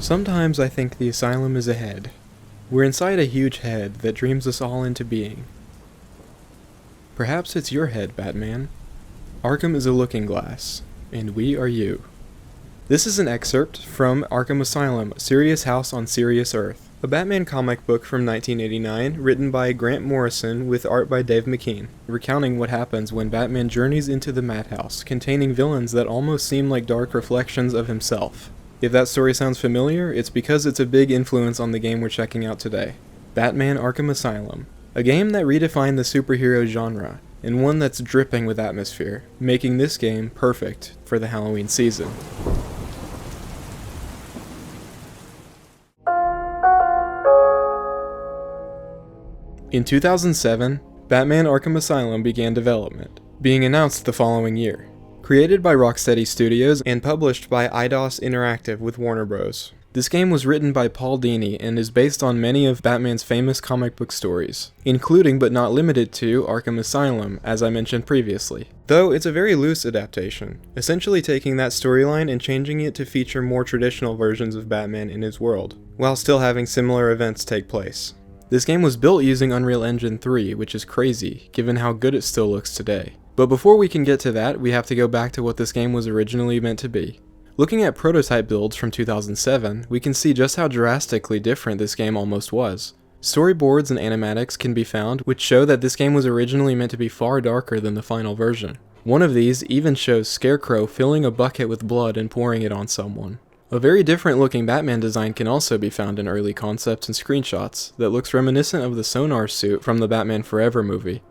Sometimes I think the asylum is a head. We're inside a huge head that dreams us all into being. Perhaps it's your head, Batman. Arkham is a looking glass, and we are you. This is an excerpt from Arkham Asylum, Serious House on Serious Earth, a Batman comic book from 1989 written by Grant Morrison with art by Dave McKean, recounting what happens when Batman journeys into the madhouse, containing villains that almost seem like dark reflections of himself. If that story sounds familiar, it's because it's a big influence on the game we're checking out today, Batman Arkham Asylum, a game that redefined the superhero genre, and one that's dripping with atmosphere, making this game perfect for the Halloween season. In 2007, Batman Arkham Asylum began development, being announced the following year. Created by Rocksteady Studios and published by Eidos Interactive with Warner Bros. This game was written by Paul Dini and is based on many of Batman's famous comic book stories, including but not limited to Arkham Asylum, as I mentioned previously. Though it's a very loose adaptation, essentially taking that storyline and changing it to feature more traditional versions of Batman in his world, while still having similar events take place. This game was built using Unreal Engine 3, which is crazy, given how good it still looks today. But before we can get to that, we have to go back to what this game was originally meant to be. Looking at prototype builds from 2007, we can see just how drastically different this game almost was. Storyboards and animatics can be found, which show that this game was originally meant to be far darker than the final version. One of these even shows Scarecrow filling a bucket with blood and pouring it on someone. A very different looking Batman design can also be found in early concepts and screenshots that looks reminiscent of the sonar suit from the Batman Forever movie.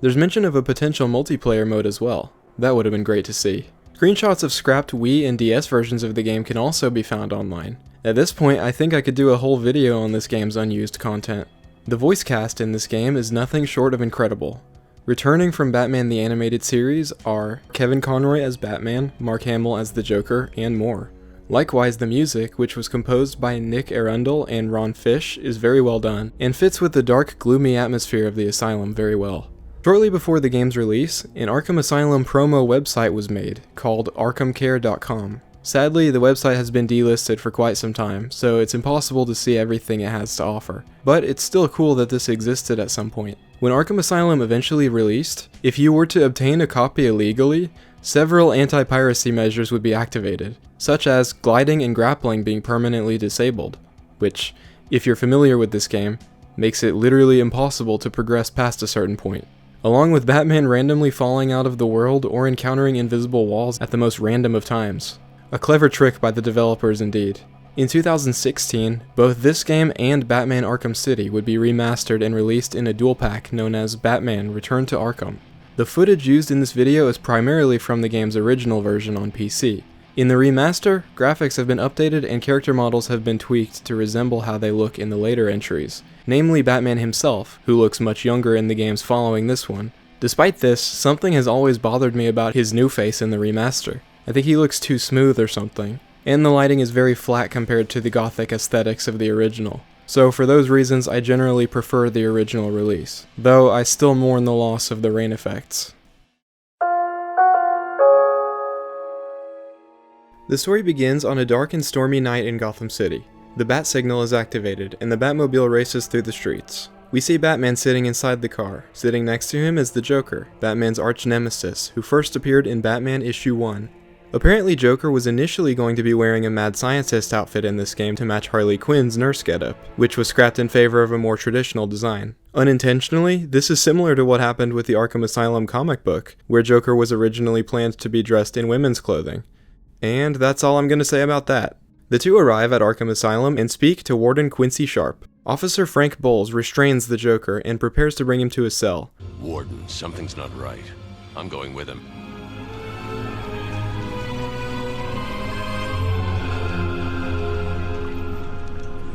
There's mention of a potential multiplayer mode as well. That would have been great to see. Screenshots of scrapped Wii and DS versions of the game can also be found online. At this point, I think I could do a whole video on this game's unused content. The voice cast in this game is nothing short of incredible. Returning from Batman the Animated Series are Kevin Conroy as Batman, Mark Hamill as the Joker, and more. Likewise, the music, which was composed by Nick Arundel and Ron Fish, is very well done, and fits with the dark, gloomy atmosphere of the asylum very well. Shortly before the game's release, an Arkham Asylum promo website was made, called ArkhamCare.com. Sadly, the website has been delisted for quite some time, so it's impossible to see everything it has to offer. But it's still cool that this existed at some point. When Arkham Asylum eventually released, if you were to obtain a copy illegally, several anti-piracy measures would be activated, such as gliding and grappling being permanently disabled, which, if you're familiar with this game, makes it literally impossible to progress past a certain point. Along with Batman randomly falling out of the world or encountering invisible walls at the most random of times. A clever trick by the developers indeed. In 2016, both this game and Batman Arkham City would be remastered and released in a dual pack known as Batman Return to Arkham. The footage used in this video is primarily from the game's original version on PC. In the remaster, graphics have been updated and character models have been tweaked to resemble how they look in the later entries, namely Batman himself, who looks much younger in the games following this one. Despite this, something has always bothered me about his new face in the remaster. I think he looks too smooth or something, and the lighting is very flat compared to the gothic aesthetics of the original. So for those reasons, I generally prefer the original release, though I still mourn the loss of the rain effects. The story begins on a dark and stormy night in Gotham City. The bat signal is activated, and the Batmobile races through the streets. We see Batman sitting inside the car. Sitting next to him is the Joker, Batman's arch-nemesis, who first appeared in Batman Issue 1. Apparently Joker was initially going to be wearing a mad scientist outfit in this game to match Harley Quinn's nurse getup, which was scrapped in favor of a more traditional design. Unintentionally, this is similar to what happened with the Arkham Asylum comic book, where Joker was originally planned to be dressed in women's clothing. And that's all I'm going to say about that. The two arrive at Arkham Asylum and speak to Warden Quincy Sharp. Officer Frank Bowles restrains the Joker and prepares to bring him to his cell. Warden, something's not right. I'm going with him.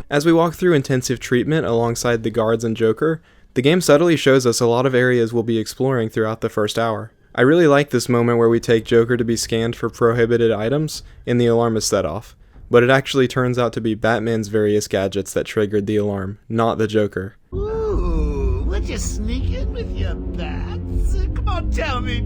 As we walk through intensive treatment alongside the guards and Joker, the game subtly shows us a lot of areas we'll be exploring throughout the first hour. I really like this moment where we take Joker to be scanned for prohibited items and the alarm is set off, but it actually turns out to be Batman's various gadgets that triggered the alarm, not the Joker. Ooh, would you sneak in with your bats? Come on, tell me.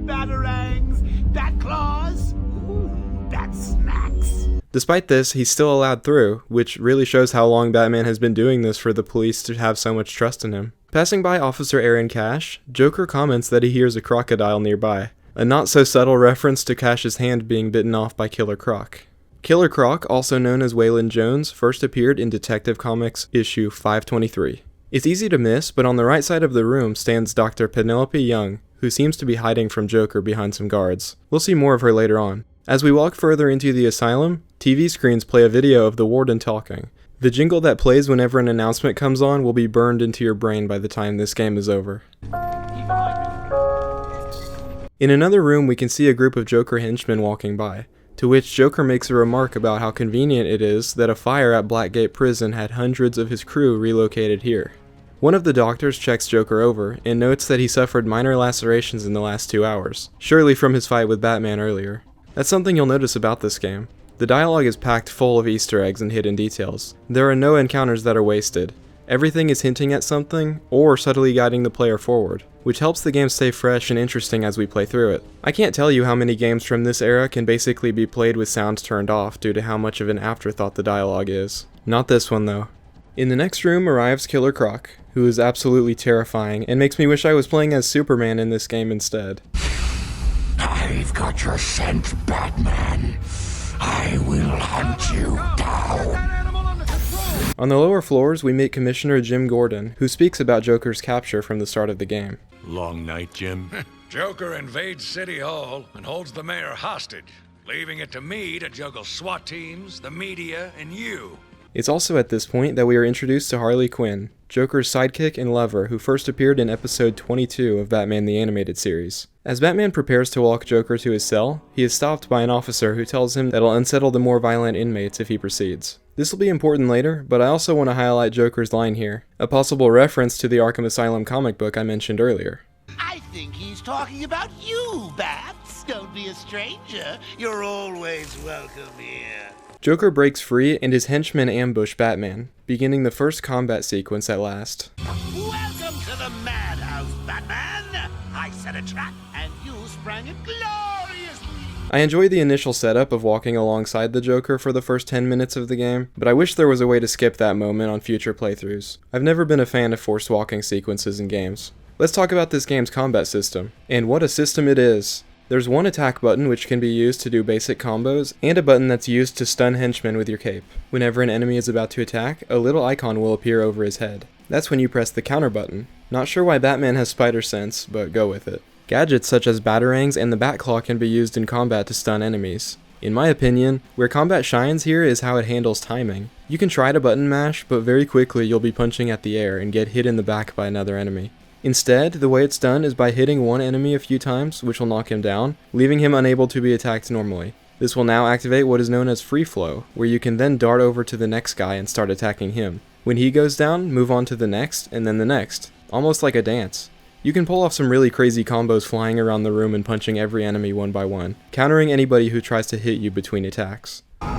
Batarangs, bat claws, ooh, bat snacks. Despite this, he's still allowed through, which really shows how long Batman has been doing this for the police to have so much trust in him. Passing by Officer Aaron Cash, Joker comments that he hears a crocodile nearby, a not-so-subtle reference to Cash's hand being bitten off by Killer Croc. Killer Croc, also known as Waylon Jones, first appeared in Detective Comics issue 523. It's easy to miss, but on the right side of the room stands Dr. Penelope Young, who seems to be hiding from Joker behind some guards. We'll see more of her later on. As we walk further into the asylum, TV screens play a video of the warden talking. The jingle that plays whenever an announcement comes on will be burned into your brain by the time this game is over. In another room, we can see a group of Joker henchmen walking by, to which Joker makes a remark about how convenient it is that a fire at Blackgate Prison had hundreds of his crew relocated here. One of the doctors checks Joker over and notes that he suffered minor lacerations in the last 2 hours, surely from his fight with Batman earlier. That's something you'll notice about this game. The dialogue is packed full of Easter eggs and hidden details. There are no encounters that are wasted. Everything is hinting at something, or subtly guiding the player forward, which helps the game stay fresh and interesting as we play through it. I can't tell you how many games from this era can basically be played with sounds turned off due to how much of an afterthought the dialogue is. Not this one though. In the next room arrives Killer Croc, who is absolutely terrifying and makes me wish I was playing as Superman in this game instead. I've got your scent, Batman. I will hunt you down. On the lower floors, we meet Commissioner Jim Gordon, who speaks about Joker's capture from the start of the game. Long night, Jim. Joker invades City Hall and holds the mayor hostage, leaving it to me to juggle SWAT teams, the media, and you. It's also at this point that we are introduced to Harley Quinn, Joker's sidekick and lover who first appeared in episode 22 of Batman the Animated Series. As Batman prepares to walk Joker to his cell, he is stopped by an officer who tells him that it'll unsettle the more violent inmates if he proceeds. This will be important later, but I also want to highlight Joker's line here, a possible reference to the Arkham Asylum comic book I mentioned earlier. I think he's talking about you, Bats. Don't be a stranger. You're always welcome here. Joker breaks free and his henchmen ambush Batman, beginning the first combat sequence at last. Welcome to the madhouse, Batman. I set a trap and you sprang it gloriously. I enjoy the initial setup of walking alongside the Joker for the first 10 minutes of the game, but I wish there was a way to skip that moment on future playthroughs. I've never been a fan of forced walking sequences in games. Let's talk about this game's combat system, and what a system it is. There's one attack button which can be used to do basic combos, and a button that's used to stun henchmen with your cape. Whenever an enemy is about to attack, a little icon will appear over his head. That's when you press the counter button. Not sure why Batman has spider sense, but go with it. Gadgets such as batarangs and the Batclaw can be used in combat to stun enemies. In my opinion, where combat shines here is how it handles timing. You can try to button mash, but very quickly you'll be punching at the air and get hit in the back by another enemy. Instead, the way it's done is by hitting one enemy a few times, which will knock him down, leaving him unable to be attacked normally. This will now activate what is known as free flow, where you can then dart over to the next guy and start attacking him. When he goes down, move on to the next, and then the next. Almost like a dance. You can pull off some really crazy combos flying around the room and punching every enemy one by one, countering anybody who tries to hit you between attacks. A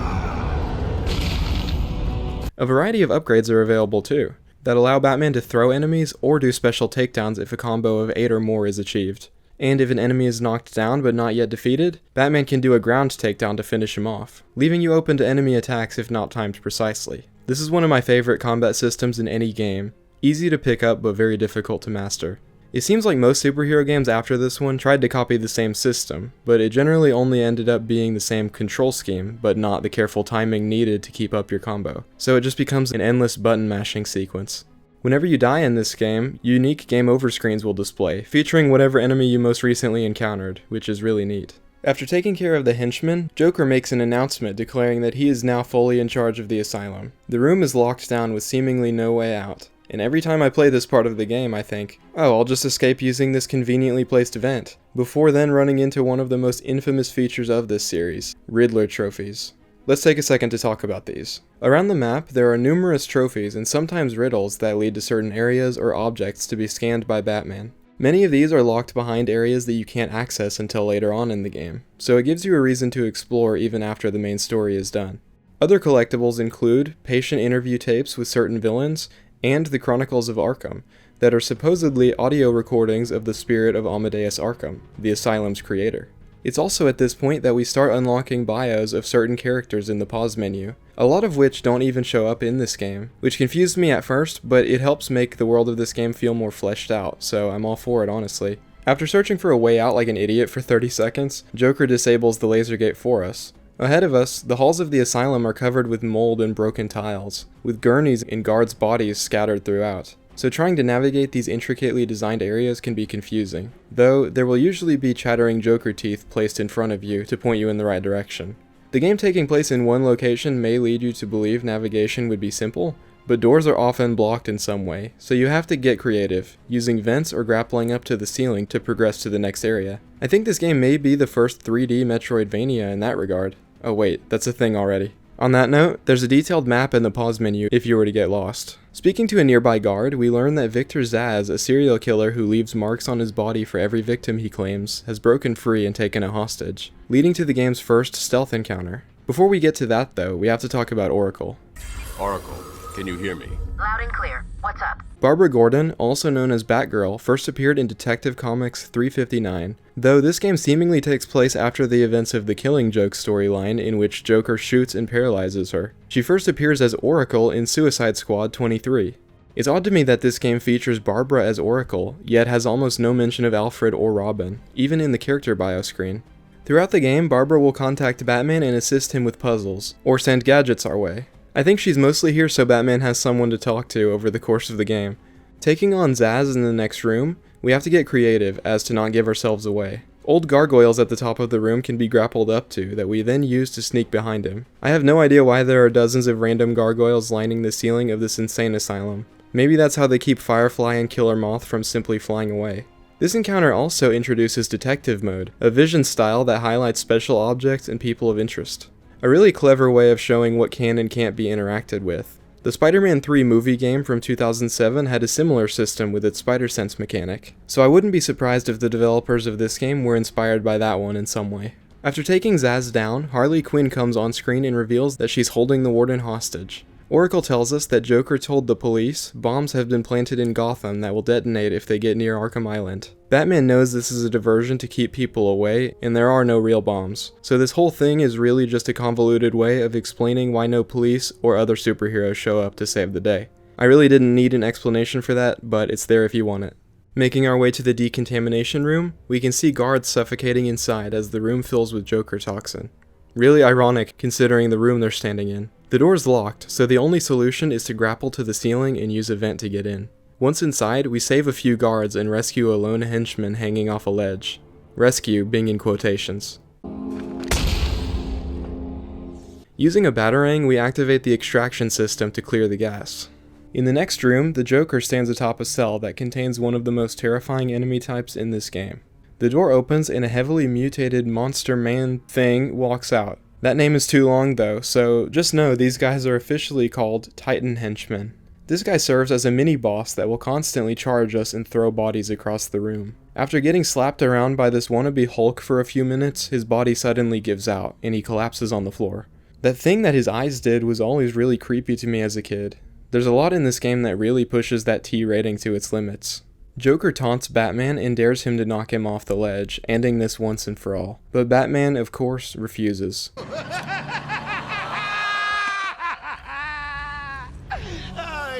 variety of upgrades are available too, that allow Batman to throw enemies or do special takedowns if a combo of 8 or more is achieved. And if an enemy is knocked down but not yet defeated, Batman can do a ground takedown to finish him off, leaving you open to enemy attacks if not timed precisely. This is one of my favorite combat systems in any game, easy to pick up but very difficult to master. It seems like most superhero games after this one tried to copy the same system, but it generally only ended up being the same control scheme, but not the careful timing needed to keep up your combo. So it just becomes an endless button mashing sequence. Whenever you die in this game, unique game over screens will display, featuring whatever enemy you most recently encountered, which is really neat. After taking care of the henchmen, Joker makes an announcement declaring that he is now fully in charge of the asylum. The room is locked down with seemingly no way out. And every time I play this part of the game, I think, oh, I'll just escape using this conveniently placed vent, before then running into one of the most infamous features of this series, Riddler trophies. Let's take a second to talk about these. Around the map, there are numerous trophies and sometimes riddles that lead to certain areas or objects to be scanned by Batman. Many of these are locked behind areas that you can't access until later on in the game, so it gives you a reason to explore even after the main story is done. Other collectibles include patient interview tapes with certain villains, and the Chronicles of Arkham, that are supposedly audio recordings of the spirit of Amadeus Arkham, the asylum's creator. It's also at this point that we start unlocking bios of certain characters in the pause menu, a lot of which don't even show up in this game, which confused me at first, but it helps make the world of this game feel more fleshed out, so I'm all for it honestly. After searching for a way out like an idiot for 30 seconds, Joker disables the laser gate for us. Ahead of us, the halls of the asylum are covered with mold and broken tiles, with gurneys and guards' bodies scattered throughout. So trying to navigate these intricately designed areas can be confusing, though there will usually be chattering Joker teeth placed in front of you to point you in the right direction. The game taking place in one location may lead you to believe navigation would be simple, but doors are often blocked in some way, so you have to get creative, using vents or grappling up to the ceiling to progress to the next area. I think this game may be the first 3D Metroidvania in that regard. Oh wait, that's a thing already. On that note, there's a detailed map in the pause menu if you were to get lost. Speaking to a nearby guard, we learn that Victor Zsasz, a serial killer who leaves marks on his body for every victim he claims, has broken free and taken a hostage, leading to the game's first stealth encounter. Before we get to that though, we have to talk about Oracle. Oracle, can you hear me? Loud and clear. What's up? Barbara Gordon, also known as Batgirl, first appeared in Detective Comics 359, though this game seemingly takes place after the events of the Killing Joke storyline in which Joker shoots and paralyzes her. She first appears as Oracle in Suicide Squad 23. It's odd to me that this game features Barbara as Oracle, yet has almost no mention of Alfred or Robin, even in the character bio screen. Throughout the game, Barbara will contact Batman and assist him with puzzles, or send gadgets our way. I think she's mostly here so Batman has someone to talk to over the course of the game. Taking on Zsasz in the next room, we have to get creative as to not give ourselves away. Old gargoyles at the top of the room can be grappled up to that we then use to sneak behind him. I have no idea why there are dozens of random gargoyles lining the ceiling of this insane asylum. Maybe that's how they keep Firefly and Killer Moth from simply flying away. This encounter also introduces Detective Mode, a vision style that highlights special objects and people of interest. A really clever way of showing what can and can't be interacted with. The Spider-Man 3 movie game from 2007 had a similar system with its Spider Sense mechanic, so I wouldn't be surprised if the developers of this game were inspired by that one in some way. After taking Zsasz down, Harley Quinn comes on screen and reveals that she's holding the warden hostage. Oracle tells us that Joker told the police bombs have been planted in Gotham that will detonate if they get near Arkham Island. Batman knows this is a diversion to keep people away, and there are no real bombs. So this whole thing is really just a convoluted way of explaining why no police or other superheroes show up to save the day. I really didn't need an explanation for that, but it's there if you want it. Making our way to the decontamination room, we can see guards suffocating inside as the room fills with Joker toxin. Really ironic considering the room they're standing in. The door's locked, so the only solution is to grapple to the ceiling and use a vent to get in. Once inside, we save a few guards and rescue a lone henchman hanging off a ledge. Rescue being in quotations. Using a batarang, we activate the extraction system to clear the gas. In the next room, the Joker stands atop a cell that contains one of the most terrifying enemy types in this game. The door opens and a heavily mutated monster man thing walks out. That name is too long though, so just know these guys are officially called Titan Henchmen. This guy serves as a mini-boss that will constantly charge us and throw bodies across the room. After getting slapped around by this wannabe Hulk for a few minutes, his body suddenly gives out, and he collapses on the floor. That thing that his eyes did was always really creepy to me as a kid. There's a lot in this game that really pushes that T rating to its limits. Joker taunts Batman and dares him to knock him off the ledge, ending this once and for all. But Batman, of course, refuses. Oh,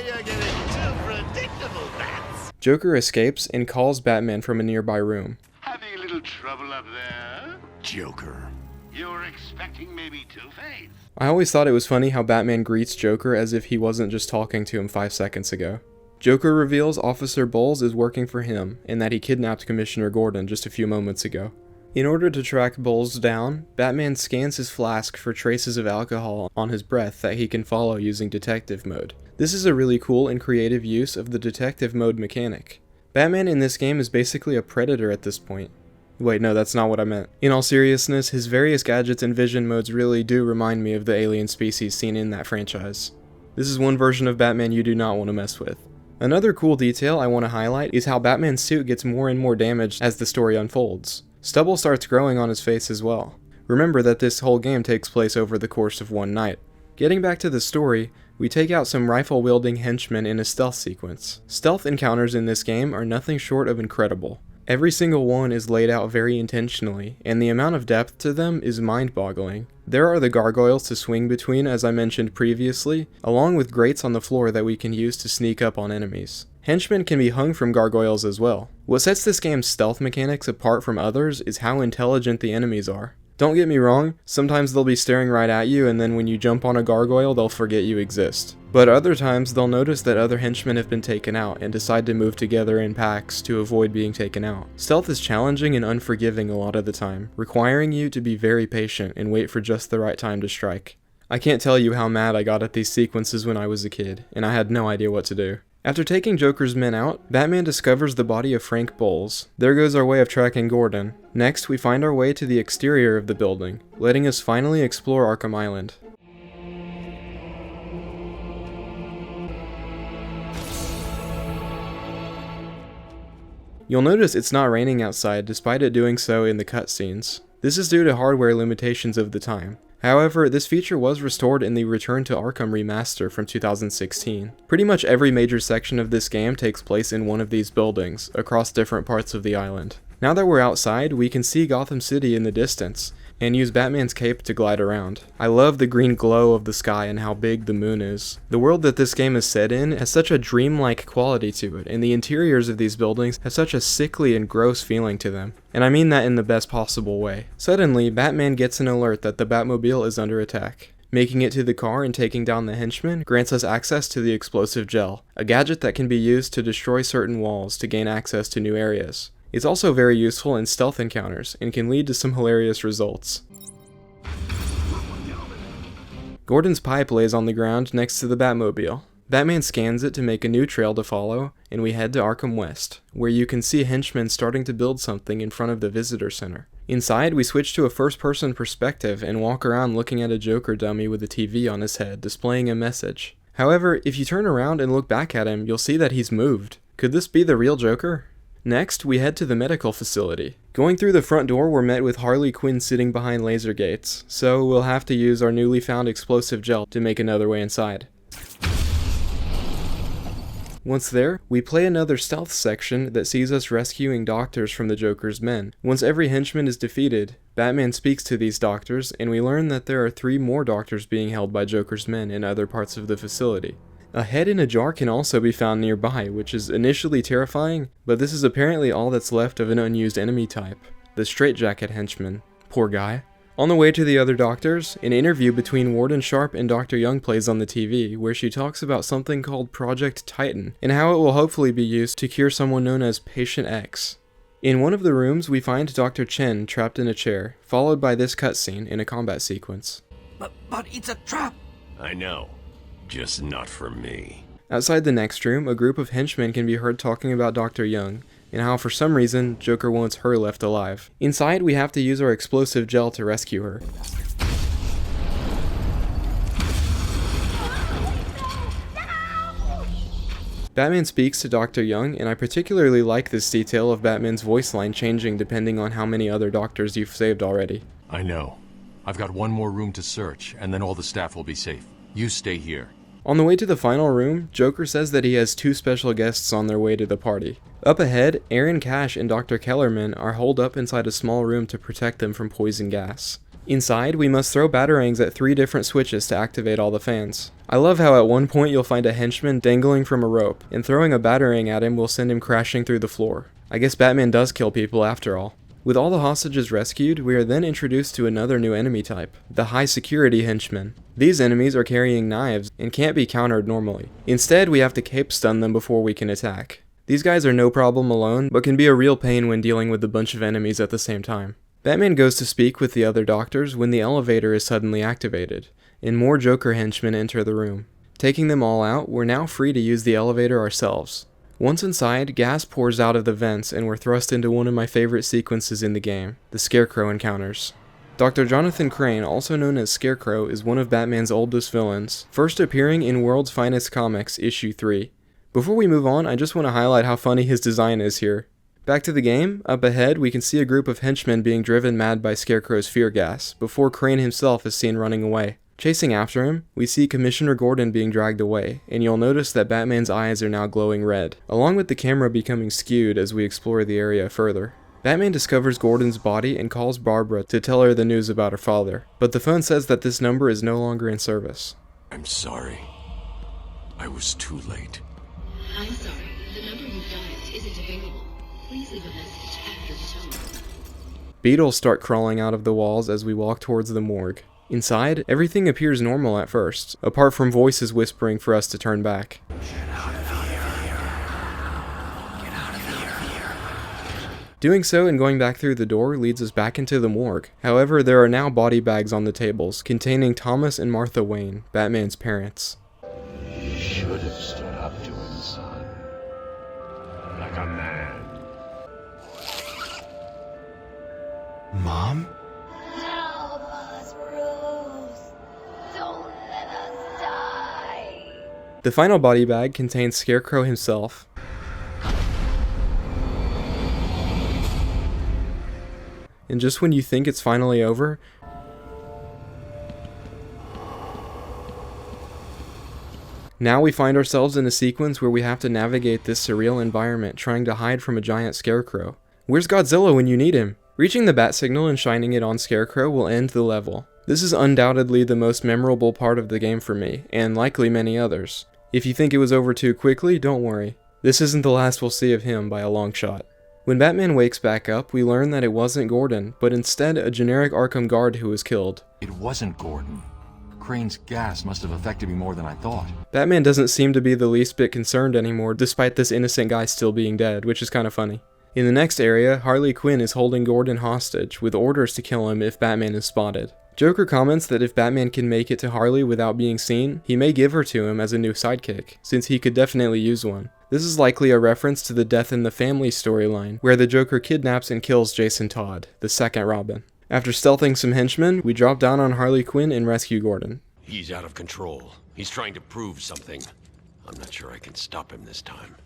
you're getting too predictable, Bats. Joker escapes and calls Batman from a nearby room. Having a little trouble up there? Joker. You were expecting maybe Two-Face? I always thought it was funny how Batman greets Joker as if he wasn't just talking to him 5 seconds ago. Joker reveals Officer Bowles is working for him, and that he kidnapped Commissioner Gordon just a few moments ago. In order to track Bowles down, Batman scans his flask for traces of alcohol on his breath that he can follow using Detective Mode. This is a really cool and creative use of the Detective Mode mechanic. Batman in this game is basically a predator at this point. Wait, no, that's not what I meant. In all seriousness, his various gadgets and vision modes really do remind me of the alien species seen in that franchise. This is one version of Batman you do not want to mess with. Another cool detail I want to highlight is how Batman's suit gets more and more damaged as the story unfolds. Stubble starts growing on his face as well. Remember that this whole game takes place over the course of one night. Getting back to the story, we take out some rifle-wielding henchmen in a stealth sequence. Stealth encounters in this game are nothing short of incredible. Every single one is laid out very intentionally, and the amount of depth to them is mind-boggling. There are the gargoyles to swing between, as I mentioned previously, along with grates on the floor that we can use to sneak up on enemies. Henchmen can be hung from gargoyles as well. What sets this game's stealth mechanics apart from others is how intelligent the enemies are. Don't get me wrong, sometimes they'll be staring right at you, and then when you jump on a gargoyle, they'll forget you exist. But other times, they'll notice that other henchmen have been taken out and decide to move together in packs to avoid being taken out. Stealth is challenging and unforgiving a lot of the time, requiring you to be very patient and wait for just the right time to strike. I can't tell you how mad I got at these sequences when I was a kid, and I had no idea what to do. After taking Joker's men out, Batman discovers the body of Frank Bowles. There goes our way of tracking Gordon. Next, we find our way to the exterior of the building, letting us finally explore Arkham Island. You'll notice it's not raining outside despite it doing so in the cutscenes. This is due to hardware limitations of the time. However, this feature was restored in the Return to Arkham remaster from 2016. Pretty much every major section of this game takes place in one of these buildings, across different parts of the island. Now that we're outside, we can see Gotham City in the distance, and use Batman's cape to glide around. I love the green glow of the sky and how big the moon is. The world that this game is set in has such a dreamlike quality to it, and the interiors of these buildings have such a sickly and gross feeling to them. And I mean that in the best possible way. Suddenly, Batman gets an alert that the Batmobile is under attack. Making it to the car and taking down the henchmen grants us access to the explosive gel, a gadget that can be used to destroy certain walls to gain access to new areas. It's also very useful in stealth encounters, and can lead to some hilarious results. Gordon's pipe lays on the ground next to the Batmobile. Batman scans it to make a new trail to follow, and we head to Arkham West, where you can see henchmen starting to build something in front of the visitor center. Inside, we switch to a first-person perspective and walk around looking at a Joker dummy with a TV on his head displaying a message. However, if you turn around and look back at him, you'll see that he's moved. Could this be the real Joker? Next, we head to the medical facility. Going through the front door, we're met with Harley Quinn sitting behind laser gates, so we'll have to use our newly found explosive gel to make another way inside. Once there, we play another stealth section that sees us rescuing doctors from the Joker's men. Once every henchman is defeated, Batman speaks to these doctors, and we learn that there are 3 more doctors being held by Joker's men in other parts of the facility. A head in a jar can also be found nearby, which is initially terrifying, but this is apparently all that's left of an unused enemy type, the straitjacket henchman. Poor guy. On the way to the other doctors, an interview between Warden Sharp and Dr. Young plays on the TV, where she talks about something called Project Titan, and how it will hopefully be used to cure someone known as Patient X. In one of the rooms, we find Dr. Chen trapped in a chair, followed by this cutscene in a combat sequence. But it's a trap! I know. Just not for me. Outside the next room, a group of henchmen can be heard talking about Dr. Young, and how for some reason, Joker wants her left alive. Inside, we have to use our explosive gel to rescue her. Batman speaks to Dr. Young, and I particularly like this detail of Batman's voice line changing depending on how many other doctors you've saved already. I know. I've got one more room to search, and then all the staff will be safe. You stay here. On the way to the final room, Joker says that he has 2 special guests on their way to the party. Up ahead, Aaron Cash and Dr. Kellerman are holed up inside a small room to protect them from poison gas. Inside, we must throw batarangs at 3 different switches to activate all the fans. I love how at one point you'll find a henchman dangling from a rope, and throwing a batarang at him will send him crashing through the floor. I guess Batman does kill people after all. With all the hostages rescued, we are then introduced to another new enemy type, the high-security henchmen. These enemies are carrying knives and can't be countered normally. Instead, we have to cape stun them before we can attack. These guys are no problem alone, but can be a real pain when dealing with a bunch of enemies at the same time. Batman goes to speak with the other doctors when the elevator is suddenly activated, and more Joker henchmen enter the room. Taking them all out, we're now free to use the elevator ourselves. Once inside, gas pours out of the vents and we're thrust into one of my favorite sequences in the game, the Scarecrow encounters. Dr. Jonathan Crane, also known as Scarecrow, is one of Batman's oldest villains, first appearing in World's Finest Comics issue 3. Before we move on, I just want to highlight how funny his design is here. Back to the game, up ahead we can see a group of henchmen being driven mad by Scarecrow's fear gas, before Crane himself is seen running away. Chasing after him, we see Commissioner Gordon being dragged away, and you'll notice that Batman's eyes are now glowing red, along with the camera becoming skewed as we explore the area further. Batman discovers Gordon's body and calls Barbara to tell her the news about her father, but the phone says that this number is no longer in service. I'm sorry. I was too late. I'm sorry. The number you dialed isn't available. Please leave a message after the tone. Beetles start crawling out of the walls as we walk towards the morgue. Inside, everything appears normal at first, apart from voices whispering for us to turn back. Doing so and going back through the door leads us back into the morgue. However, there are now body bags on the tables, containing Thomas and Martha Wayne, Batman's parents. You should have stood up to him, son. Like a man. Mom? Help us, Bruce! Don't let us die! The final body bag contains Scarecrow himself. And just when you think it's finally over, now we find ourselves in a sequence where we have to navigate this surreal environment trying to hide from a giant Scarecrow. Where's Godzilla when you need him? Reaching the bat signal and shining it on Scarecrow will end the level. This is undoubtedly the most memorable part of the game for me, and likely many others. If you think it was over too quickly, don't worry. This isn't the last we'll see of him by a long shot. When Batman wakes back up, we learn that it wasn't Gordon, but instead a generic Arkham guard who was killed. It wasn't Gordon. Crane's gas must have affected me more than I thought. Batman doesn't seem to be the least bit concerned anymore, despite this innocent guy still being dead, which is kind of funny. In the next area, Harley Quinn is holding Gordon hostage, with orders to kill him if Batman is spotted. Joker comments that if Batman can make it to Harley without being seen, he may give her to him as a new sidekick, since he could definitely use one. This is likely a reference to the Death in the Family storyline, where the Joker kidnaps and kills Jason Todd, the second Robin. After stealthing some henchmen, we drop down on Harley Quinn and rescue Gordon. He's out of control. He's trying to prove something. I'm not sure I can stop him this time.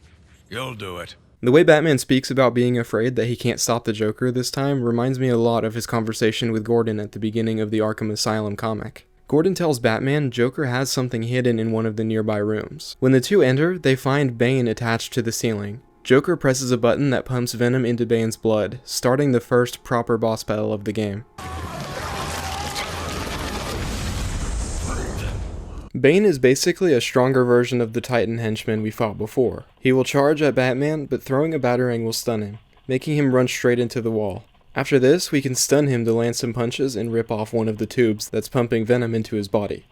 You'll do it. The way Batman speaks about being afraid that he can't stop the Joker this time reminds me a lot of his conversation with Gordon at the beginning of the Arkham Asylum comic. Gordon tells Batman Joker has something hidden in one of the nearby rooms. When the two enter, they find Bane attached to the ceiling. Joker presses a button that pumps venom into Bane's blood, starting the first proper boss battle of the game. Bane is basically a stronger version of the Titan henchman we fought before. He will charge at Batman, but throwing a batarang will stun him, making him run straight into the wall. After this, we can stun him to land some punches and rip off one of the tubes that's pumping venom into his body.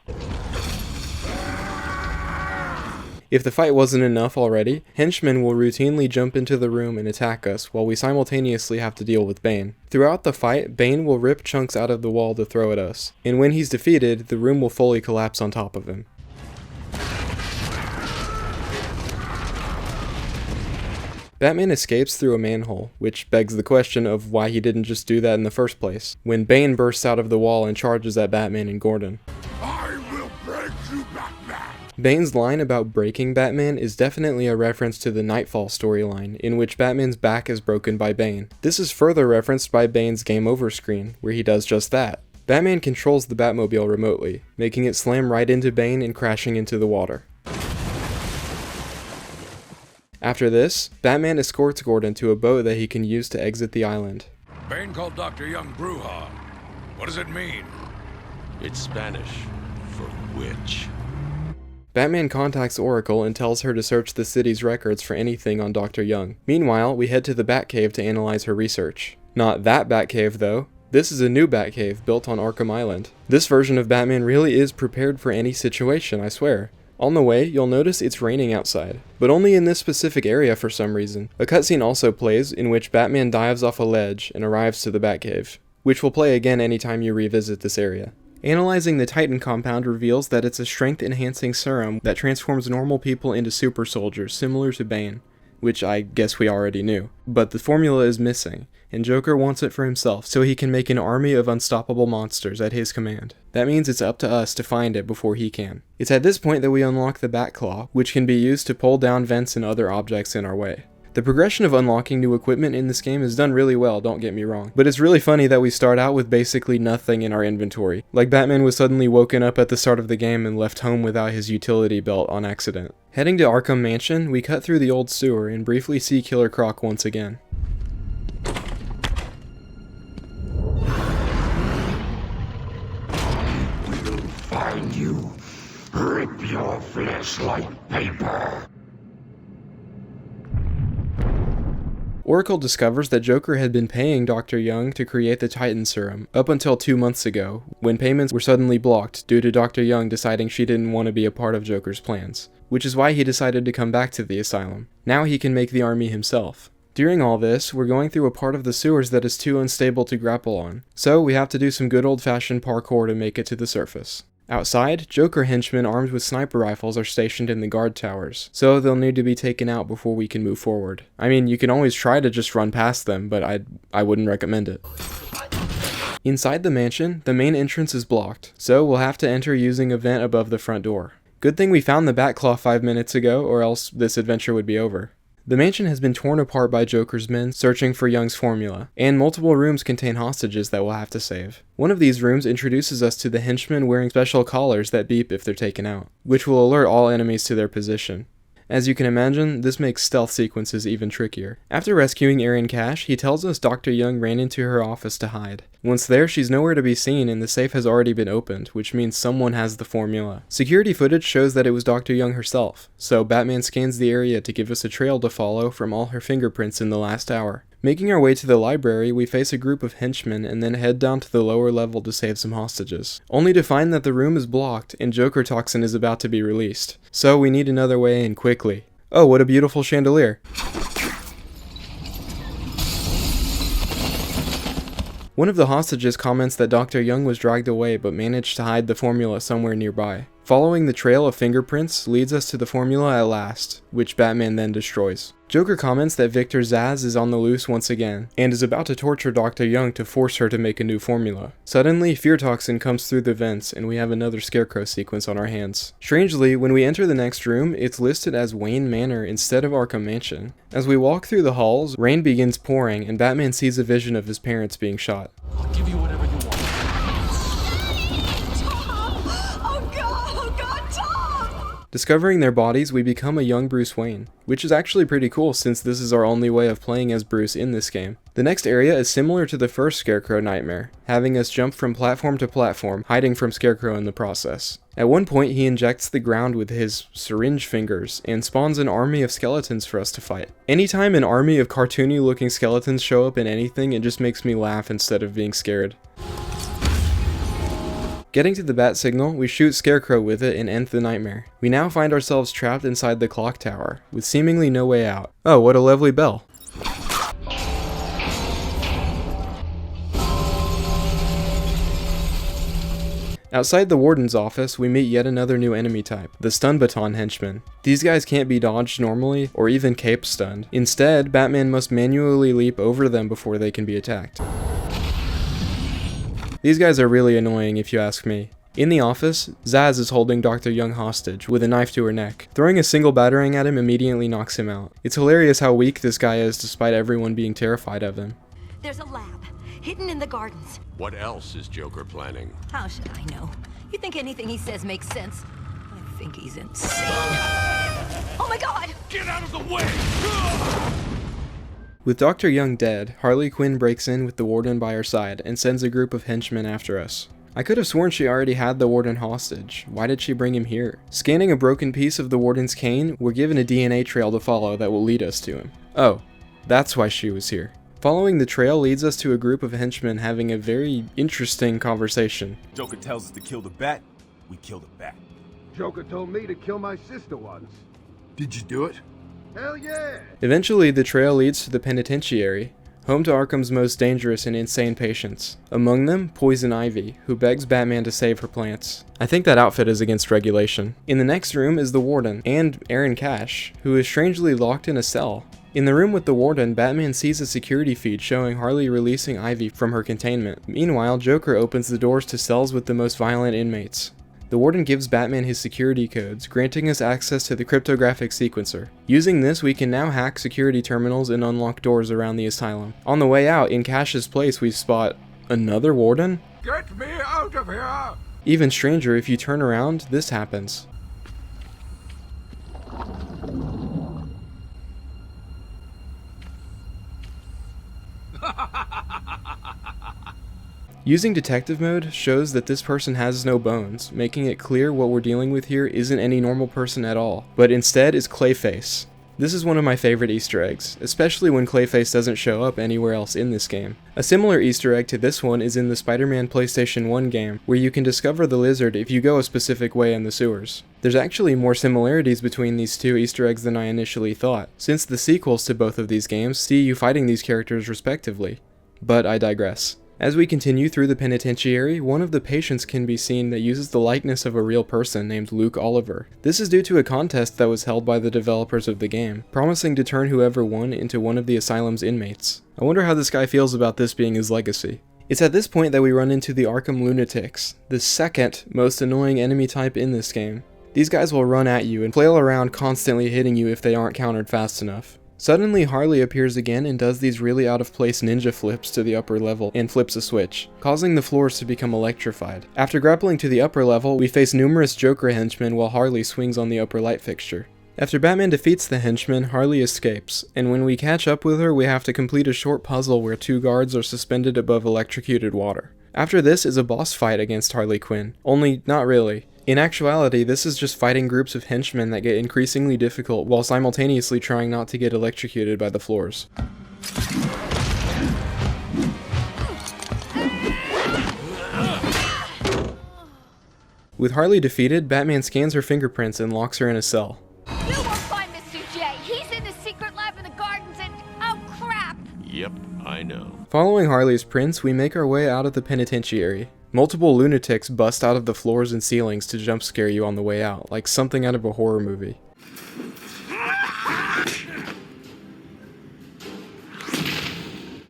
If the fight wasn't enough already, henchmen will routinely jump into the room and attack us while we simultaneously have to deal with Bane. Throughout the fight, Bane will rip chunks out of the wall to throw at us, and when he's defeated, the room will fully collapse on top of him. Batman escapes through a manhole, which begs the question of why he didn't just do that in the first place, when Bane bursts out of the wall and charges at Batman and Gordon. I will break you, Batman! Bane's line about breaking Batman is definitely a reference to the Nightfall storyline, in which Batman's back is broken by Bane. This is further referenced by Bane's Game Over screen, where he does just that. Batman controls the Batmobile remotely, making it slam right into Bane and crashing into the water. After this, Batman escorts Gordon to a boat that he can use to exit the island. Bane called Dr. Young Bruja. What does it mean? It's Spanish for witch. Batman contacts Oracle and tells her to search the city's records for anything on Dr. Young. Meanwhile, we head to the Batcave to analyze her research. Not that Batcave though. This is a new Batcave built on Arkham Island. This version of Batman really is prepared for any situation, I swear. On the way, you'll notice it's raining outside, but only in this specific area for some reason. A cutscene also plays in which Batman dives off a ledge and arrives to the Batcave, which will play again anytime you revisit this area. Analyzing the Titan compound reveals that it's a strength-enhancing serum that transforms normal people into super soldiers, similar to Bane, which I guess we already knew. But the formula is missing, and Joker wants it for himself so he can make an army of unstoppable monsters at his command. That means it's up to us to find it before he can. It's at this point that we unlock the Batclaw, which can be used to pull down vents and other objects in our way. The progression of unlocking new equipment in this game is done really well, don't get me wrong, but it's really funny that we start out with basically nothing in our inventory, like Batman was suddenly woken up at the start of the game and left home without his utility belt on accident. Heading to Arkham Mansion, we cut through the old sewer and briefly see Killer Croc once again. We'll find you. Rip your flesh like paper. Oracle discovers that Joker had been paying Dr. Young to create the Titan Serum up until 2 months ago, when payments were suddenly blocked due to Dr. Young deciding she didn't want to be a part of Joker's plans, which is why he decided to come back to the asylum. Now he can make the army himself. During all this, we're going through a part of the sewers that is too unstable to grapple on, so we have to do some good old-fashioned parkour to make it to the surface. Outside, Joker henchmen armed with sniper rifles are stationed in the guard towers, so they'll need to be taken out before we can move forward. I mean, you can always try to just run past them, but I wouldn't recommend it. Inside the mansion, the main entrance is blocked, so we'll have to enter using a vent above the front door. Good thing we found the Batclaw 5 minutes ago, or else this adventure would be over. The mansion has been torn apart by Joker's men searching for Young's formula, and multiple rooms contain hostages that we'll have to save. One of these rooms introduces us to the henchmen wearing special collars that beep if they're taken out, which will alert all enemies to their position. As you can imagine, this makes stealth sequences even trickier. After rescuing Erin Cash, he tells us Dr. Young ran into her office to hide. Once there, she's nowhere to be seen and the safe has already been opened, which means someone has the formula. Security footage shows that it was Dr. Young herself, so Batman scans the area to give us a trail to follow from all her fingerprints in the last hour. Making our way to the library, we face a group of henchmen and then head down to the lower level to save some hostages, only to find that the room is blocked and Joker Toxin is about to be released. So we need another way in quickly. Oh, what a beautiful chandelier. One of the hostages comments that Dr. Young was dragged away but managed to hide the formula somewhere nearby. Following the trail of fingerprints leads us to the formula at last, which Batman then destroys. Joker comments that Victor Zsasz is on the loose once again, and is about to torture Dr. Young to force her to make a new formula. Suddenly, Fear Toxin comes through the vents, and we have another Scarecrow sequence on our hands. Strangely, when we enter the next room, it's listed as Wayne Manor instead of Arkham Mansion. As we walk through the halls, rain begins pouring, and Batman sees a vision of his parents being shot. I'll give you whatever you want. Discovering their bodies, we become a young Bruce Wayne, which is actually pretty cool since this is our only way of playing as Bruce in this game. The next area is similar to the first Scarecrow nightmare, having us jump from platform to platform, hiding from Scarecrow in the process. At one point, he injects the ground with his syringe fingers and spawns an army of skeletons for us to fight. Anytime an army of cartoony looking skeletons show up in anything, it just makes me laugh instead of being scared. Getting to the bat signal, we shoot Scarecrow with it and end the nightmare. We now find ourselves trapped inside the clock tower, with seemingly no way out. Oh, what a lovely bell. Outside the warden's office, we meet yet another new enemy type, the stun baton henchmen. These guys can't be dodged normally, or even cape stunned. Instead, Batman must manually leap over them before they can be attacked. These guys are really annoying if you ask me. In the office, Zsasz is holding Dr. Young hostage with a knife to her neck. Throwing a single batarang at him immediately knocks him out. It's hilarious how weak this guy is despite everyone being terrified of him. There's a lab, hidden in the gardens. What else is Joker planning? How should I know? You think anything he says makes sense? I think he's insane. Oh my god! Get out of the way! With Dr. Young dead, Harley Quinn breaks in with the warden by her side and sends a group of henchmen after us. I could have sworn she already had the warden hostage. Why did she bring him here? Scanning a broken piece of the warden's cane, we're given a DNA trail to follow that will lead us to him. Oh, that's why she was here. Following the trail leads us to a group of henchmen having a very interesting conversation. Joker tells us to kill the bat, we kill the bat. Joker told me to kill my sister once. Did you do it? Hell yeah! Eventually, the trail leads to the penitentiary, home to Arkham's most dangerous and insane patients. Among them, Poison Ivy, who begs Batman to save her plants. I think that outfit is against regulation. In the next room is the warden, and Erin Cash, who is strangely locked in a cell. In the room with the warden, Batman sees a security feed showing Harley releasing Ivy from her containment. Meanwhile, Joker opens the doors to cells with the most violent inmates. The Warden gives Batman his security codes, granting us access to the cryptographic sequencer. Using this, we can now hack security terminals and unlock doors around the asylum. On the way out, in Cash's place, we spot another Warden? Get me out of here! Even stranger, if you turn around, this happens. Using detective mode shows that this person has no bones, making it clear what we're dealing with here isn't any normal person at all, but instead is Clayface. This is one of my favorite Easter eggs, especially when Clayface doesn't show up anywhere else in this game. A similar Easter egg to this one is in the Spider-Man PlayStation 1 game, where you can discover the lizard if you go a specific way in the sewers. There's actually more similarities between these two Easter eggs than I initially thought, since the sequels to both of these games see you fighting these characters respectively. But I digress. As we continue through the penitentiary, one of the patients can be seen that uses the likeness of a real person named Luke Oliver. This is due to a contest that was held by the developers of the game, promising to turn whoever won into one of the asylum's inmates. I wonder how this guy feels about this being his legacy. It's at this point that we run into the Arkham Lunatics, the second most annoying enemy type in this game. These guys will run at you and flail around, constantly hitting you if they aren't countered fast enough. Suddenly Harley appears again and does these really out of place ninja flips to the upper level and flips a switch, causing the floors to become electrified. After grappling to the upper level, we face numerous Joker henchmen while Harley swings on the upper light fixture. After Batman defeats the henchmen, Harley escapes, and when we catch up with her, we have to complete a short puzzle where two guards are suspended above electrocuted water. After this is a boss fight against Harley Quinn, only not really. In actuality, this is just fighting groups of henchmen that get increasingly difficult while simultaneously trying not to get electrocuted by the floors. With Harley defeated, Batman scans her fingerprints and locks her in a cell. You won't find Mr. J. He's in the secret lab in the gardens and... oh crap! Yep, I know. Following Harley's prints, we make our way out of the penitentiary. Multiple lunatics bust out of the floors and ceilings to jump scare you on the way out, like something out of a horror movie.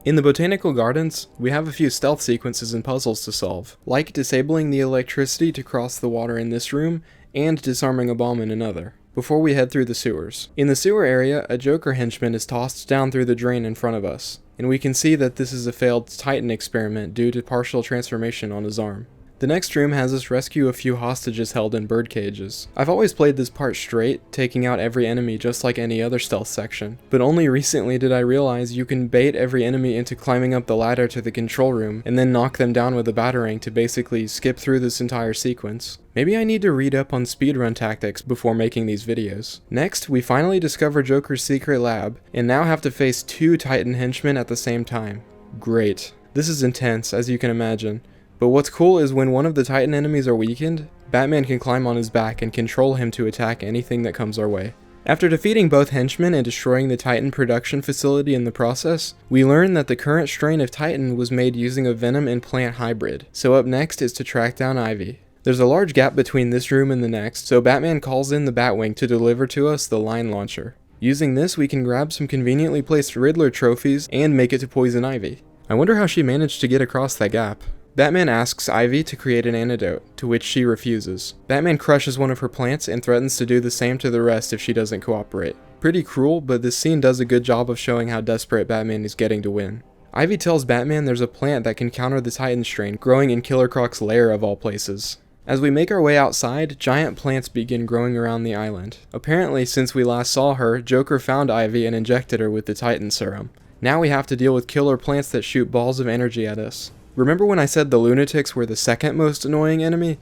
In the botanical gardens, we have a few stealth sequences and puzzles to solve, like disabling the electricity to cross the water in this room, and disarming a bomb in another, before we head through the sewers. In the sewer area, a Joker henchman is tossed down through the drain in front of us, and we can see that this is a failed Titan experiment due to partial transformation on his arm. The next room has us rescue a few hostages held in bird cages. I've always played this part straight, taking out every enemy just like any other stealth section, but only recently did I realize you can bait every enemy into climbing up the ladder to the control room, and then knock them down with a batarang to basically skip through this entire sequence. Maybe I need to read up on speedrun tactics before making these videos. Next, we finally discover Joker's secret lab, and now have to face two Titan henchmen at the same time. Great. This is intense, as you can imagine. But what's cool is when one of the Titan enemies are weakened, Batman can climb on his back and control him to attack anything that comes our way. After defeating both henchmen and destroying the Titan production facility in the process, we learn that the current strain of Titan was made using a venom and plant hybrid, so up next is to track down Ivy. There's a large gap between this room and the next, so Batman calls in the Batwing to deliver to us the line launcher. Using this, we can grab some conveniently placed Riddler trophies and make it to Poison Ivy. I wonder how she managed to get across that gap. Batman asks Ivy to create an antidote, to which she refuses. Batman crushes one of her plants and threatens to do the same to the rest if she doesn't cooperate. Pretty cruel, but this scene does a good job of showing how desperate Batman is getting to win. Ivy tells Batman there's a plant that can counter the Titan strain growing in Killer Croc's lair of all places. As we make our way outside, giant plants begin growing around the island. Apparently, since we last saw her, Joker found Ivy and injected her with the Titan serum. Now we have to deal with killer plants that shoot balls of energy at us. Remember when I said the lunatics were the second most annoying enemy?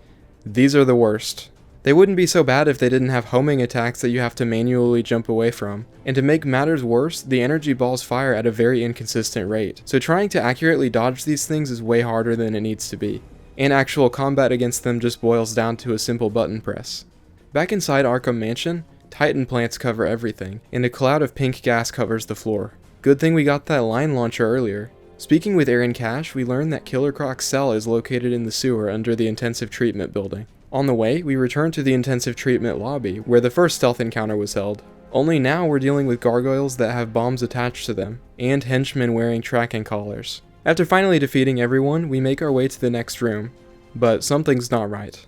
These are the worst. They wouldn't be so bad if they didn't have homing attacks that you have to manually jump away from. And to make matters worse, the energy balls fire at a very inconsistent rate, so trying to accurately dodge these things is way harder than it needs to be. And actual combat against them just boils down to a simple button press. Back inside Arkham Mansion, Titan plants cover everything, and a cloud of pink gas covers the floor. Good thing we got that line launcher earlier. Speaking with Aaron Cash, we learn that Killer Croc's cell is located in the sewer under the intensive treatment building. On the way, we return to the intensive treatment lobby, where the first stealth encounter was held. Only now we're dealing with gargoyles that have bombs attached to them, and henchmen wearing tracking collars. After finally defeating everyone, we make our way to the next room, but something's not right.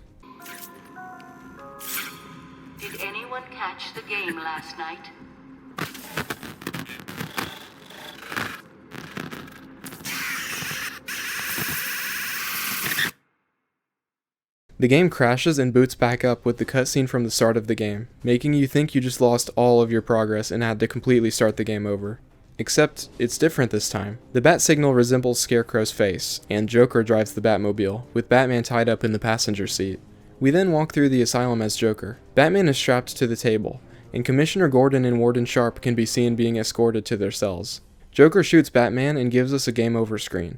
Did anyone catch the game last night? The game crashes and boots back up with the cutscene from the start of the game, making you think you just lost all of your progress and had to completely start the game over. Except, it's different this time. The bat signal resembles Scarecrow's face, and Joker drives the Batmobile, with Batman tied up in the passenger seat. We then walk through the asylum as Joker. Batman is strapped to the table, and Commissioner Gordon and Warden Sharp can be seen being escorted to their cells. Joker shoots Batman and gives us a game over screen,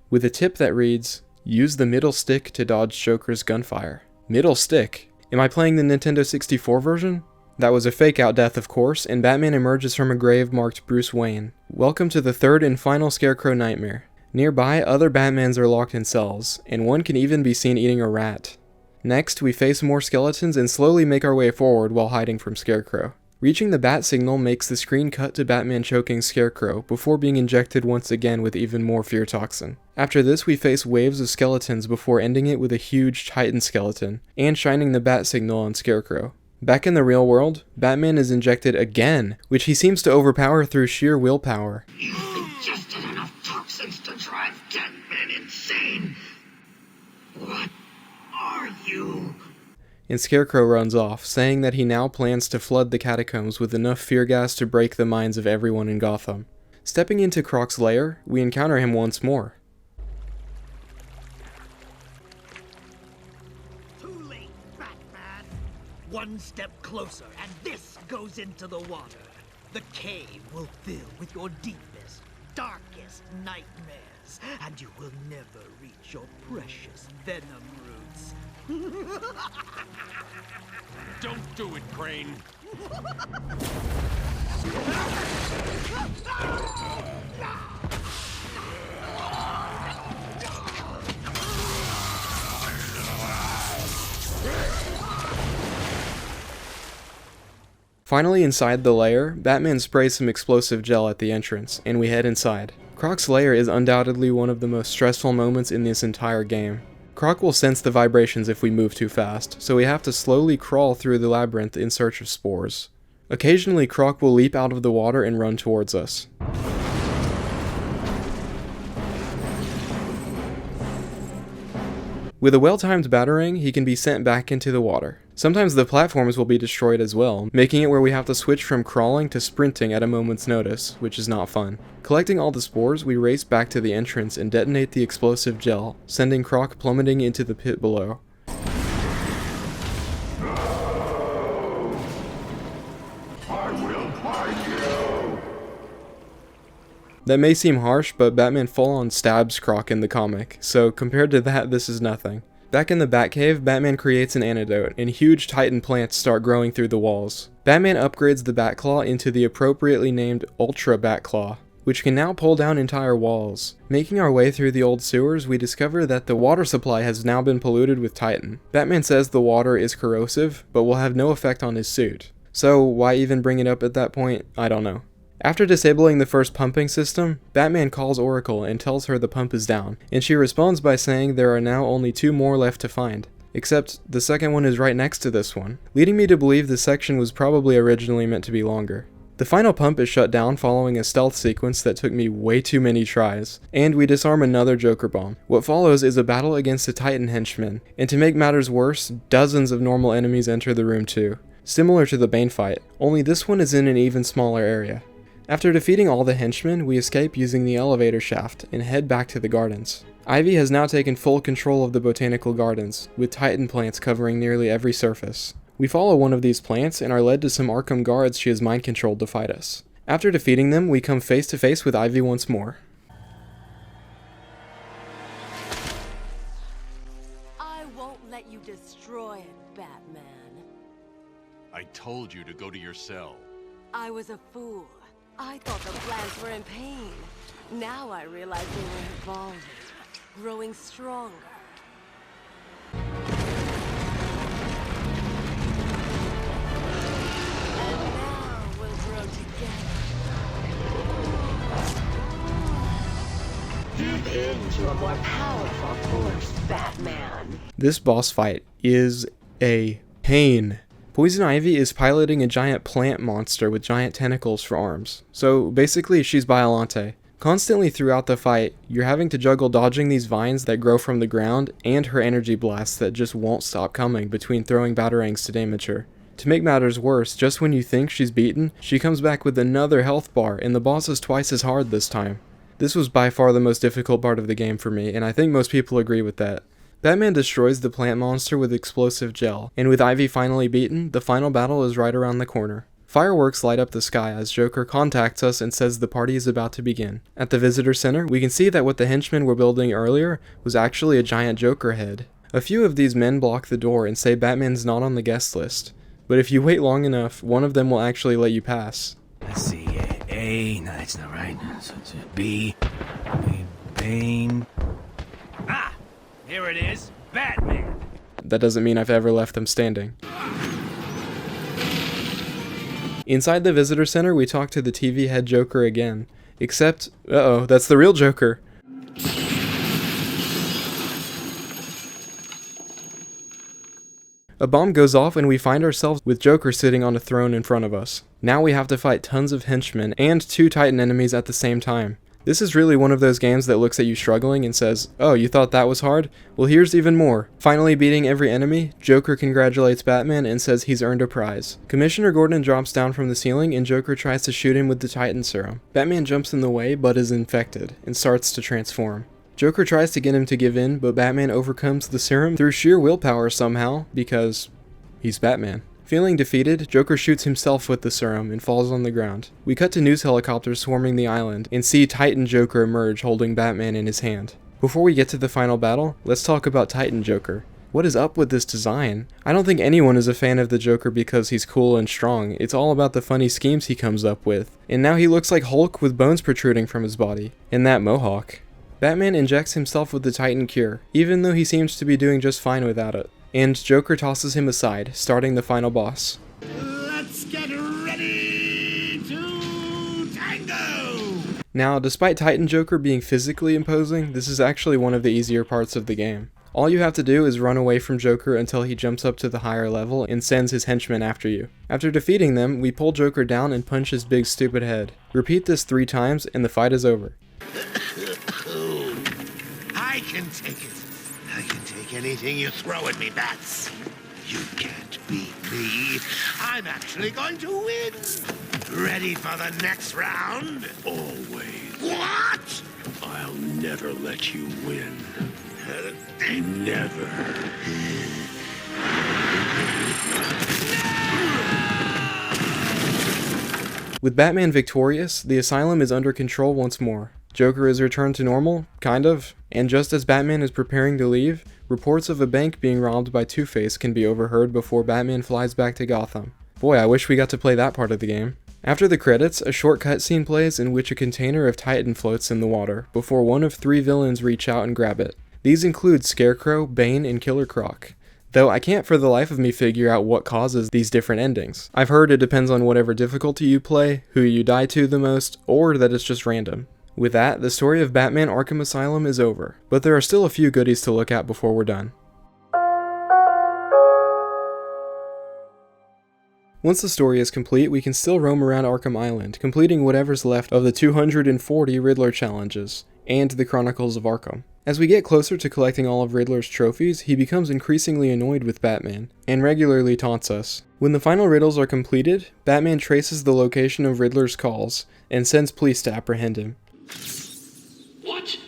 with a tip that reads, "Use the middle stick to dodge Joker's gunfire." Middle stick? Am I playing the Nintendo 64 version? That was a fake-out death, of course, and Batman emerges from a grave marked Bruce Wayne. Welcome to the third and final Scarecrow nightmare. Nearby, other Batmans are locked in cells, and one can even be seen eating a rat. Next, we face more skeletons and slowly make our way forward while hiding from Scarecrow. Reaching the bat signal makes the screen cut to Batman choking Scarecrow before being injected once again with even more fear toxin. After this, we face waves of skeletons before ending it with a huge Titan skeleton, and shining the bat signal on Scarecrow. Back in the real world, Batman is injected again, which he seems to overpower through sheer willpower. You've ingested enough toxins to drive dead men insane. What are you? And Scarecrow runs off, saying that he now plans to flood the catacombs with enough fear gas to break the minds of everyone in Gotham. Stepping into Croc's lair, we encounter him once more. Too late, Batman. One step closer, and this goes into the water. The cave will fill with your deepest, darkest nightmares, and you will never reach your precious venom roots. Don't do it, Crane. Finally inside the lair, Batman sprays some explosive gel at the entrance, and we head inside. Croc's lair is undoubtedly one of the most stressful moments in this entire game. Croc will sense the vibrations if we move too fast, so we have to slowly crawl through the labyrinth in search of spores. Occasionally, Croc will leap out of the water and run towards us. With a well-timed batarang, he can be sent back into the water. Sometimes the platforms will be destroyed as well, making it where we have to switch from crawling to sprinting at a moment's notice, which is not fun. Collecting all the spores, we race back to the entrance and detonate the explosive gel, sending Croc plummeting into the pit below. That may seem harsh, but Batman full-on stabs Croc in the comic, so compared to that, this is nothing. Back in the Batcave, Batman creates an antidote, and huge Titan plants start growing through the walls. Batman upgrades the Batclaw into the appropriately named Ultra Batclaw, which can now pull down entire walls. Making our way through the old sewers, we discover that the water supply has now been polluted with Titan. Batman says the water is corrosive, but will have no effect on his suit. So why even bring it up at that point? I don't know. After disabling the first pumping system, Batman calls Oracle and tells her the pump is down, and she responds by saying there are now only 2 more left to find. Except, the second one is right next to this one, leading me to believe this section was probably originally meant to be longer. The final pump is shut down following a stealth sequence that took me way too many tries, and we disarm another Joker bomb. What follows is a battle against a Titan henchman, and to make matters worse, dozens of normal enemies enter the room too. Similar to the Bane fight, only this one is in an even smaller area. After defeating all the henchmen, we escape using the elevator shaft and head back to the gardens. Ivy has now taken full control of the botanical gardens, with Titan plants covering nearly every surface. We follow one of these plants and are led to some Arkham guards she has mind-controlled to fight us. After defeating them, we come face to face with Ivy once more. I won't let you destroy it, Batman. I told you to go to your cell. I was a fool. I thought the plants were in pain. Now I realize they were evolving, growing stronger. And now we'll grow together. Tune into a more powerful force, Batman. This boss fight is a pain. Poison Ivy is piloting a giant plant monster with giant tentacles for arms. So basically she's Biollante. Constantly throughout the fight, you're having to juggle dodging these vines that grow from the ground and her energy blasts that just won't stop coming between throwing batarangs to damage her. To make matters worse, just when you think she's beaten, she comes back with another health bar and the boss is twice as hard this time. This was by far the most difficult part of the game for me, and I think most people agree with that. Batman destroys the plant monster with explosive gel, and with Ivy finally beaten, the final battle is right around the corner. Fireworks light up the sky as Joker contacts us and says the party is about to begin. At the visitor center, we can see that what the henchmen were building earlier was actually a giant Joker head. A few of these men block the door and say Batman's not on the guest list, but if you wait long enough, one of them will actually let you pass. Let's see, A, no that's not right, so it's B, Bane. Ah, here it is, Batman! That doesn't mean I've ever left them standing. Inside the visitor center, we talk to the TV head Joker again. Except, uh-oh, that's the real Joker. A bomb goes off and we find ourselves with Joker sitting on a throne in front of us. Now we have to fight tons of henchmen and 2 Titan enemies at the same time. This is really one of those games that looks at you struggling and says, oh, you thought that was hard? Well, here's even more. Finally beating every enemy, Joker congratulates Batman and says he's earned a prize. Commissioner Gordon drops down from the ceiling and Joker tries to shoot him with the Titan serum. Batman jumps in the way but is infected and starts to transform. Joker tries to get him to give in, but Batman overcomes the serum through sheer willpower somehow, because he's Batman. Feeling defeated, Joker shoots himself with the serum and falls on the ground. We cut to news helicopters swarming the island and see Titan Joker emerge holding Batman in his hand. Before we get to the final battle, let's talk about Titan Joker. What is up with this design? I don't think anyone is a fan of the Joker because he's cool and strong. It's all about the funny schemes he comes up with. And now he looks like Hulk with bones protruding from his body. And that mohawk. Batman injects himself with the Titan Cure, even though he seems to be doing just fine without it. And Joker tosses him aside, starting the final boss. Let's get ready to tango! Now, despite Titan Joker being physically imposing, this is actually one of the easier parts of the game. All you have to do is run away from Joker until he jumps up to the higher level and sends his henchmen after you. After defeating them, we pull Joker down and punch his big stupid head. Repeat this 3 times and the fight is over. I can take it. I can take anything you throw at me, Bats. You can't beat me. I'm actually going to win. Ready for the next round? Always. What? I'll never let you win. Never. With Batman victorious, the asylum is under control once more. Joker is returned to normal, kind of, and just as Batman is preparing to leave, reports of a bank being robbed by Two-Face can be overheard before Batman flies back to Gotham. Boy, I wish we got to play that part of the game. After the credits, a short cutscene plays in which a container of Titan floats in the water, before one of 3 villains reach out and grab it. These include Scarecrow, Bane, and Killer Croc. Though I can't for the life of me figure out what causes these different endings. I've heard it depends on whatever difficulty you play, who you die to the most, or that it's just random. With that, the story of Batman Arkham Asylum is over, but there are still a few goodies to look at before we're done. Once the story is complete, we can still roam around Arkham Island, completing whatever's left of the 240 Riddler challenges, and the Chronicles of Arkham. As we get closer to collecting all of Riddler's trophies, he becomes increasingly annoyed with Batman, and regularly taunts us. When the final riddles are completed, Batman traces the location of Riddler's calls, and sends police to apprehend him. What?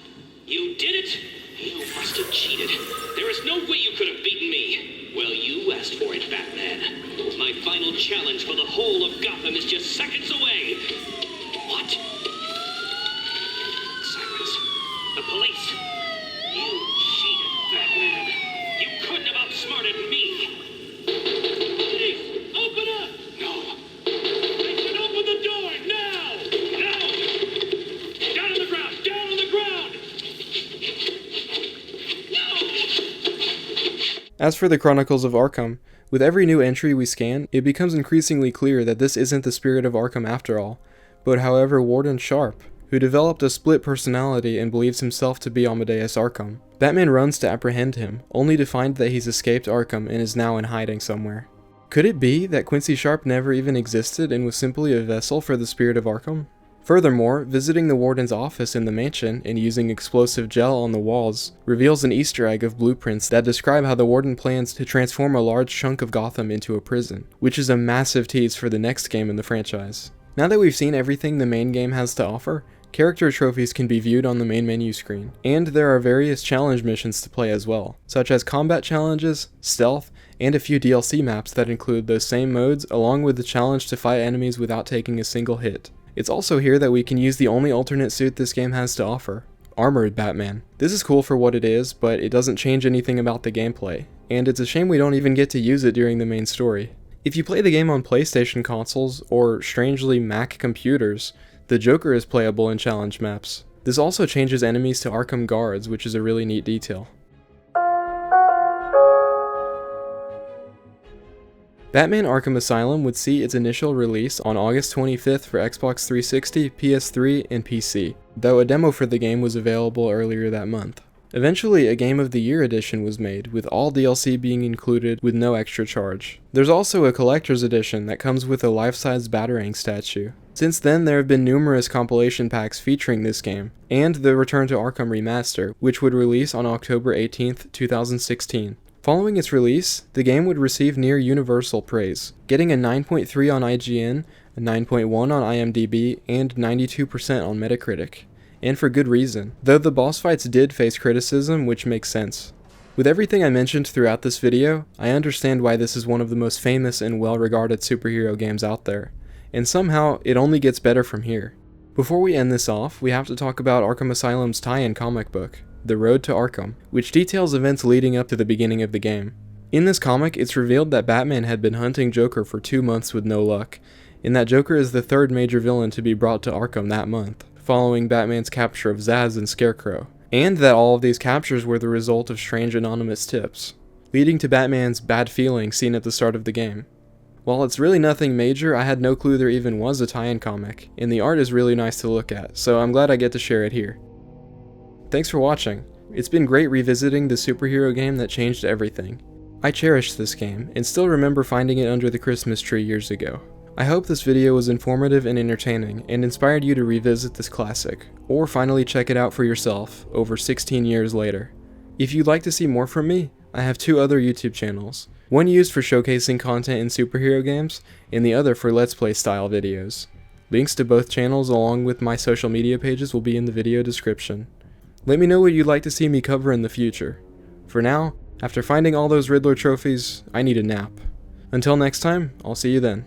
You did it? You must have cheated. There is no way you could have beaten me. Well, you asked for it, Batman. My final challenge for the whole of Gotham is just seconds away. What? Sirens. The police. You cheated, Batman. You couldn't have outsmarted me. Police, open up! No. They should open the door now! Now! Down on the ground! Down on the ground! No! As for the Chronicles of Arkham, with every new entry we scan, it becomes increasingly clear that this isn't the spirit of Arkham after all, but however Warden Sharp, who developed a split personality and believes himself to be Amadeus Arkham. Batman runs to apprehend him, only to find that he's escaped Arkham and is now in hiding somewhere. Could it be that Quincy Sharp never even existed and was simply a vessel for the spirit of Arkham? Furthermore, visiting the warden's office in the mansion and using explosive gel on the walls reveals an Easter egg of blueprints that describe how the warden plans to transform a large chunk of Gotham into a prison, which is a massive tease for the next game in the franchise. Now that we've seen everything the main game has to offer, character trophies can be viewed on the main menu screen, and there are various challenge missions to play as well, such as combat challenges, stealth, and a few DLC maps that include those same modes along with the challenge to fight enemies without taking a single hit. It's also here that we can use the only alternate suit this game has to offer, Armored Batman. This is cool for what it is, but it doesn't change anything about the gameplay, and it's a shame we don't even get to use it during the main story. If you play the game on PlayStation consoles, or strangely Mac computers, the Joker is playable in challenge maps. This also changes enemies to Arkham guards, which is a really neat detail. Batman Arkham Asylum would see its initial release on August 25th for Xbox 360, PS3, and PC, though a demo for the game was available earlier that month. Eventually, a Game of the Year edition was made, with all DLC being included with no extra charge. There's also a collector's edition that comes with a life-size Batarang statue. Since then, there have been numerous compilation packs featuring this game, and the Return to Arkham Remaster, which would release on October 18th, 2016. Following its release, the game would receive near universal praise, getting a 9.3 on IGN, a 9.1 on IMDb, and 92% on Metacritic. And for good reason, though the boss fights did face criticism, which makes sense. With everything I mentioned throughout this video, I understand why this is one of the most famous and well-regarded superhero games out there, and somehow it only gets better from here. Before we end this off, we have to talk about Arkham Asylum's tie-in comic book, The Road to Arkham, which details events leading up to the beginning of the game. In this comic, it's revealed that Batman had been hunting Joker for 2 months with no luck, and that Joker is the third major villain to be brought to Arkham that month, following Batman's capture of Zsasz and Scarecrow, and that all of these captures were the result of strange anonymous tips, leading to Batman's bad feeling seen at the start of the game. While it's really nothing major, I had no clue there even was a tie-in comic, and the art is really nice to look at, so I'm glad I get to share it here. Thanks for watching. It's been great revisiting the superhero game that changed everything. I cherish this game, and still remember finding it under the Christmas tree years ago. I hope this video was informative and entertaining, and inspired you to revisit this classic, or finally check it out for yourself, over 16 years later. If you'd like to see more from me, I have 2 other YouTube channels, one used for showcasing content in superhero games, and the other for Let's Play style videos. Links to both channels along with my social media pages will be in the video description. Let me know what you'd like to see me cover in the future. For now, after finding all those Riddler trophies, I need a nap. Until next time, I'll see you then.